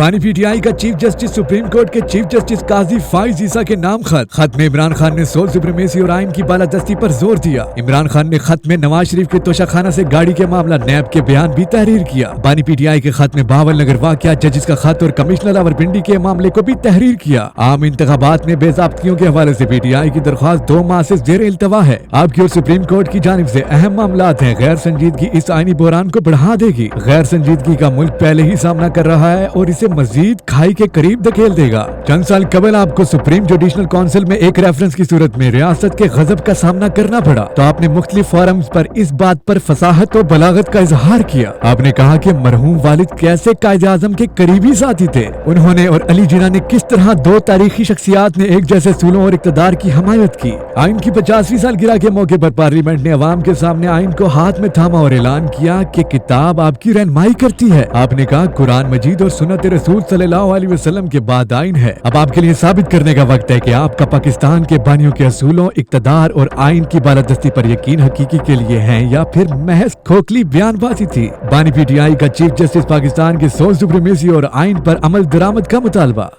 बानी पीटीआई का chief justice supreme court के चीफ जस्टिस काजी फाइज ईसा के नाम खत में इमरान खान ने सोल सुप्रीमेसी और आइन की बालादस्ती पर जोर दिया। इमरान खान ने खत में नवाज शरीफ के तोशाखाना से गाड़ी के मामला नैब के बयान भी तहरीर किया। बानी पीटीआई के खत में बावल नगर वाकया, जजिस का खत और कमिश्नर रावलपिंडी के मामले को भी तहरीर किया। आम इंतखाबात में बेज़ाब्तियों के हवाले से पीटीआई की दरख्वास्त 2 माह से ज़ेर इल्तवा है। आपकी और सुप्रीम कोर्ट की जानिब से अहम मामलात हैं। गैर संजीदगी इस आईनी बहरान को बढ़ा देगी। गैर संजीदगी का मुल्क पहले ही सामना कर रहा है और इसे मजीद खाई के करीब धकेल देगा। चंद साल कबल आपको सुप्रीम जुडिशल काउंसिल में एक रेफरेंस की सूरत में रियासत के गजब का सामना करना पड़ा तो आपने मुख्तलिफ फोरम्स पर इस बात पर फसाहत और बलागत का इजहार किया। आपने कहा कि मरहूम वालिद कैसे कायदे आजम के करीबी साथी थे। उन्होंने और अली जिन्ना ने किस तरह 2 तारीखी शख्सियात ने एक जैसे सूलों और इक़्तिदार की हमायत की। आइन की 50वीं सालगिरह के मौके पर पार्लियामेंट ने अवाम के सामने आइन को हाथ में थामा और ऐलान किया कि किताब आपकी रहनुमाई करती है। आपने कहा कुरान मजीद और सुन्नत रसूल सल्लल्लाहु अलैहि वसल्लम के बाद आइन है। अब आपके लिए साबित करने का वक्त है कि आपका पाकिस्तान के बानियों के असूलों, इक़्तिदार और आइन की बालादस्ती पर यकीन हकीकी के लिए है या फिर महज खोखली बयानबाजी थी। बानी पीटीआई का चीफ जस्टिस पाकिस्तान के सोल सुप्रीमेसी और आइन पर अमल दरामद का मुतालबा।